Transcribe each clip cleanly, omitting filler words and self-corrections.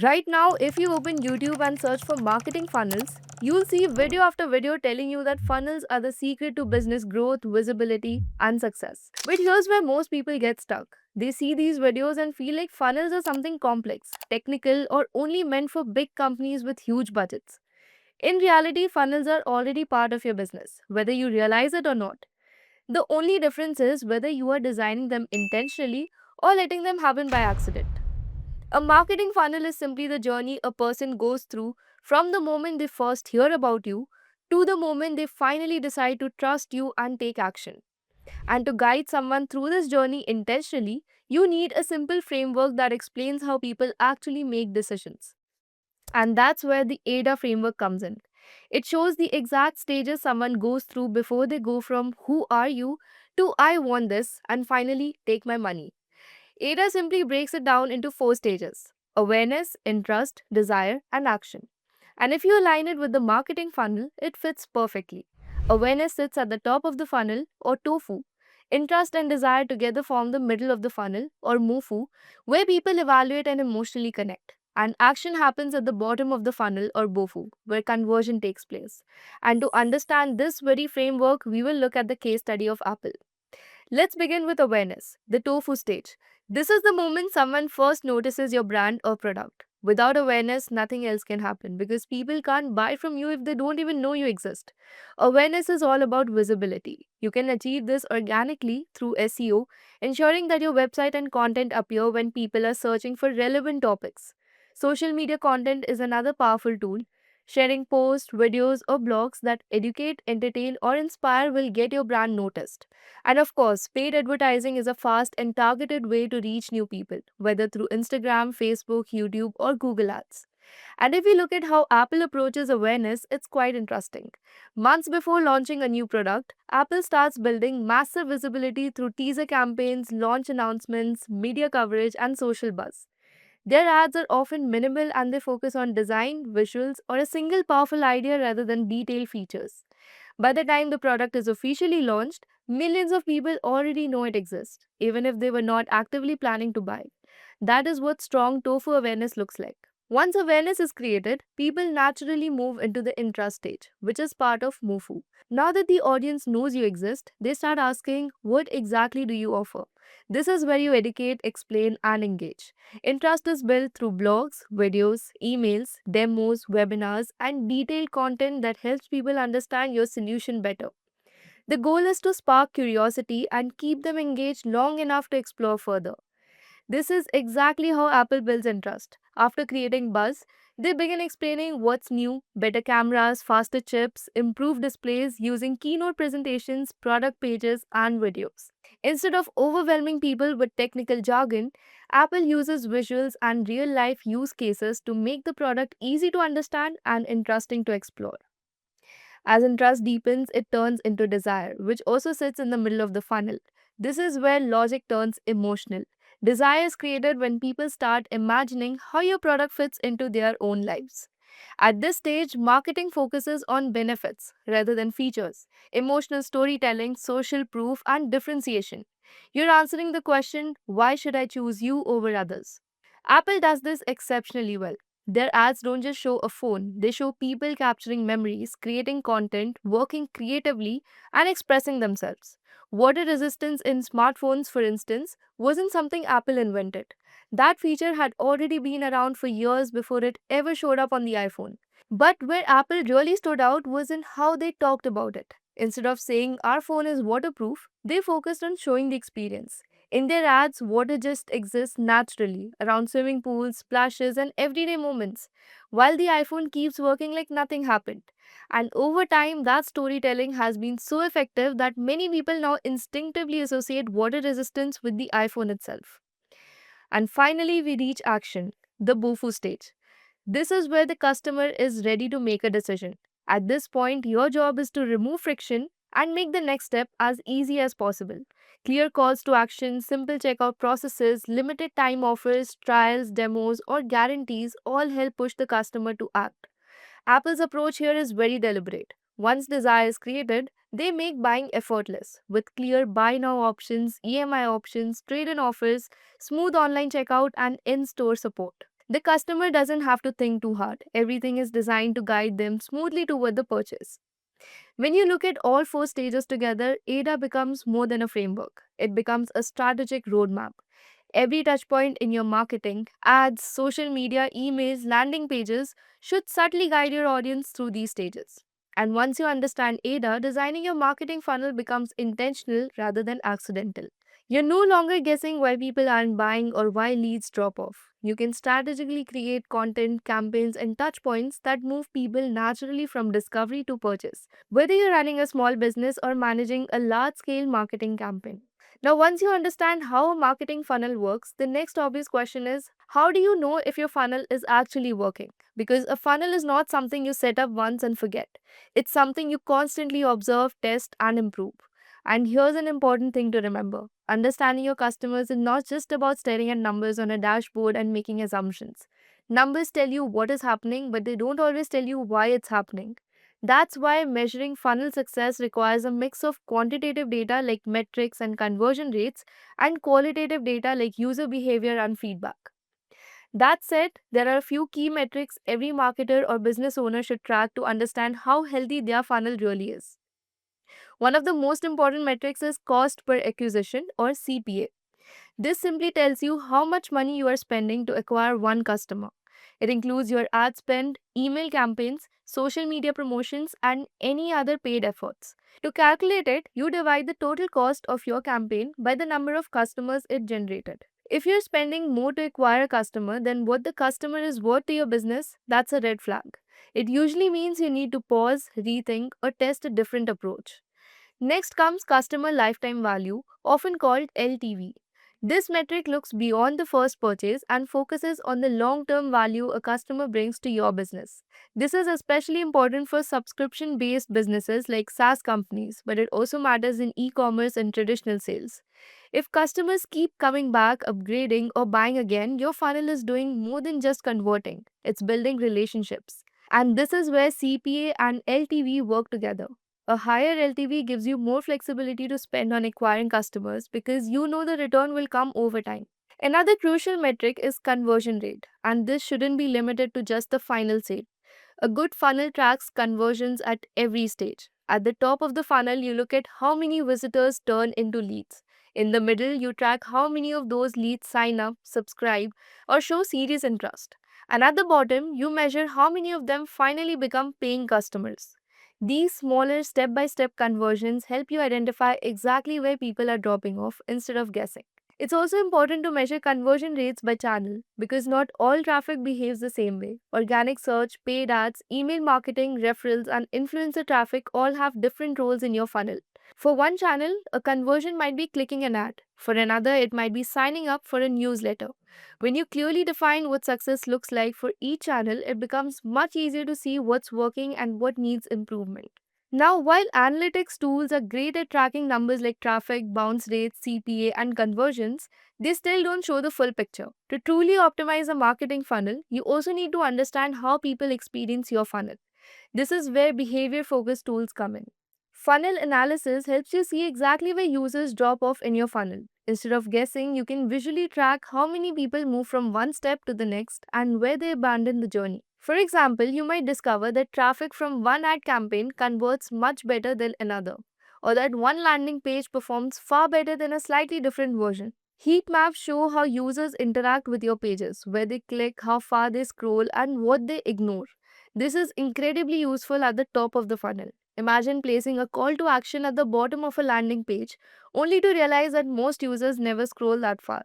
Right now, if you open YouTube and search for marketing funnels, you'll see video after video telling you that funnels are the secret to business growth, visibility, and success. But here's where most people get stuck. They see these videos and feel like funnels are something complex, technical, or only meant for big companies with huge budgets. In reality, funnels are already part of your business, whether you realize it or not. The only difference is whether you are designing them intentionally or letting them happen by accident. A marketing funnel is simply the journey a person goes through from the moment they first hear about you to the moment they finally decide to trust you and take action. And to guide someone through this journey intentionally, you need a simple framework that explains how people actually make decisions. And that's where the ADA framework comes in. It shows the exact stages someone goes through before they go from who are you to I want this and finally take my money. ADA simply breaks it down into four stages: awareness, interest, desire, and action. And if you align it with the marketing funnel, it fits perfectly. Awareness sits at the top of the funnel, or TOFU. Interest and desire together form the middle of the funnel, or MOFU, where people evaluate and emotionally connect. And action happens at the bottom of the funnel, or BOFU, where conversion takes place. And to understand this very framework, we will look at the case study of Apple. Let's begin with awareness, the tofu stage. This is the moment someone first notices your brand or product. Without awareness, nothing else can happen because people can't buy from you if they don't even know you exist. Awareness is all about visibility. You can achieve this organically through SEO, ensuring that your website and content appear when people are searching for relevant topics. Social media content is another powerful tool. Sharing posts, videos, or blogs that educate, entertain, or inspire will get your brand noticed. And of course, paid advertising is a fast and targeted way to reach new people, whether through Instagram, Facebook, YouTube, or Google Ads. And if we look at how Apple approaches awareness, it's quite interesting. Months before launching a new product, Apple starts building massive visibility through teaser campaigns, launch announcements, media coverage, and social buzz. Their ads are often minimal and they focus on design, visuals, or a single powerful idea rather than detailed features. By the time the product is officially launched, millions of people already know it exists, even if they were not actively planning to buy. That is what strong tofu awareness looks like. Once awareness is created, people naturally move into the interest stage, which is part of MOFU. Now that the audience knows you exist, they start asking, what exactly do you offer? This is where you educate, explain, and engage. Interest is built through blogs, videos, emails, demos, webinars, and detailed content that helps people understand your solution better. The goal is to spark curiosity and keep them engaged long enough to explore further. This is exactly how Apple builds interest. After creating buzz, they begin explaining what's new: better cameras, faster chips, improved displays using keynote presentations, product pages, and videos. Instead of overwhelming people with technical jargon, Apple uses visuals and real life use cases to make the product easy to understand and interesting to explore. As interest deepens, it turns into desire, which also sits in the middle of the funnel. This is where logic turns emotional. Desire is created when people start imagining how your product fits into their own lives. At this stage, marketing focuses on benefits rather than features, emotional storytelling, social proof, and differentiation. You're answering the question, why should I choose you over others? Apple does this exceptionally well. Their ads don't just show a phone, they show people capturing memories, creating content, working creatively, and expressing themselves. Water resistance in smartphones, for instance, wasn't something Apple invented. That feature had already been around for years before it ever showed up on the iPhone. But where Apple really stood out was in how they talked about it. Instead of saying our phone is waterproof, they focused on showing the experience. In their ads, water just exists naturally around swimming pools, splashes, and everyday moments, while the iPhone keeps working like nothing happened. And over time, that storytelling has been so effective that many people now instinctively associate water resistance with the iPhone itself. And finally, we reach action, the BOFU stage. This is where the customer is ready to make a decision. At this point, your job is to remove friction and make the next step as easy as possible. Clear calls to action, simple checkout processes, limited time offers, trials, demos, or guarantees all help push the customer to act. Apple's approach here is very deliberate. Once desire is created, they make buying effortless with clear buy now options, EMI options, trade in offers, smooth online checkout, and in store support. The customer doesn't have to think too hard. Everything is designed to guide them smoothly toward the purchase. When you look at all four stages together, ADA becomes more than a framework. It becomes a strategic roadmap. Every touchpoint in your marketing, ads, social media, emails, landing pages should subtly guide your audience through these stages. And once you understand ADA, designing your marketing funnel becomes intentional rather than accidental. You're no longer guessing why people aren't buying or why leads drop off. You can strategically create content, campaigns, and touch points that move people naturally from discovery to purchase, whether you're running a small business or managing a large scale marketing campaign. Now, once you understand how a marketing funnel works, the next obvious question is, how do you know if your funnel is actually working? Because a funnel is not something you set up once and forget. It's something you constantly observe, test, and improve. And here's an important thing to remember: understanding your customers is not just about staring at numbers on a dashboard and making assumptions. Numbers tell you what is happening, but they don't always tell you why it's happening. That's why measuring funnel success requires a mix of quantitative data like metrics and conversion rates and qualitative data like user behavior and feedback. That said, there are a few key metrics every marketer or business owner should track to understand how healthy their funnel really is. One of the most important metrics is cost per acquisition or CPA. This simply tells you how much money you are spending to acquire one customer. It includes your ad spend, email campaigns, social media promotions, and any other paid efforts. To calculate it, you divide the total cost of your campaign by the number of customers it generated. If you're spending more to acquire a customer than what the customer is worth to your business, that's a red flag. It usually means you need to pause, rethink, or test a different approach. Next comes customer lifetime value, often called LTV. This metric looks beyond the first purchase and focuses on the long term value a customer brings to your business. This is especially important for subscription based businesses like SaaS companies, but it also matters in e commerce and traditional sales. If customers keep coming back, upgrading, or buying again, your funnel is doing more than just converting, it's building relationships. And this is where CPA and LTV work together. A higher LTV gives you more flexibility to spend on acquiring customers because you know the return will come over time. Another crucial metric is conversion rate, and this shouldn't be limited to just the final sale. A good funnel tracks conversions at every stage. At the top of the funnel, you look at how many visitors turn into leads. In the middle, you track how many of those leads sign up, subscribe, or show serious interest. And at the bottom, you measure how many of them finally become paying customers. These smaller step by step conversions help you identify exactly where people are dropping off instead of guessing. It's also important to measure conversion rates by channel because not all traffic behaves the same way. Organic search, paid ads, email marketing, referrals, and influencer traffic all have different roles in your funnel. For one channel, a conversion might be clicking an ad. For another, it might be signing up for a newsletter. When you clearly define what success looks like for each channel, it becomes much easier to see what's working and what needs improvement. Now, while analytics tools are great at tracking numbers like traffic, bounce rates, CPA, and conversions, they still don't show the full picture. To truly optimize a marketing funnel, you also need to understand how people experience your funnel. This is where behavior focused tools come in. Funnel analysis helps you see exactly where users drop off in your funnel. Instead of guessing, you can visually track how many people move from one step to the next and where they abandon the journey. For example, you might discover that traffic from one ad campaign converts much better than another, or that one landing page performs far better than a slightly different version. Heat maps show how users interact with your pages, where they click, how far they scroll, and what they ignore. This is incredibly useful at the top of the funnel. Imagine placing a call to action at the bottom of a landing page, only to realize that most users never scroll that far.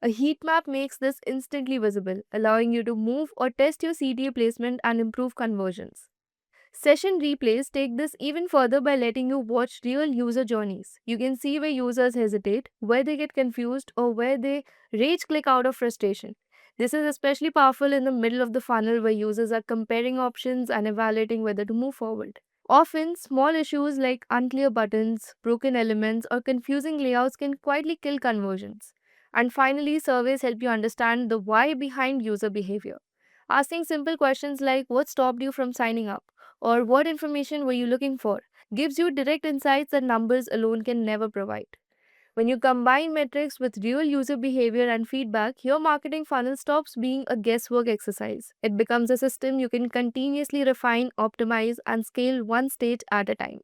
A heat map makes this instantly visible, allowing you to move or test your CTA placement and improve conversions. Session replays take this even further by letting you watch real user journeys. You can see where users hesitate, where they get confused, or where they rage click out of frustration. This is especially powerful in the middle of the funnel where users are comparing options and evaluating whether to move forward. Often, small issues like unclear buttons, broken elements, or confusing layouts can quietly kill conversions. And finally, surveys help you understand the why behind user behavior. Asking simple questions like what stopped you from signing up or what information were you looking for gives you direct insights that numbers alone can never provide. When you combine metrics with real user behavior and feedback, your marketing funnel stops being a guesswork exercise. It becomes a system you can continuously refine, optimize, and scale one stage at a time.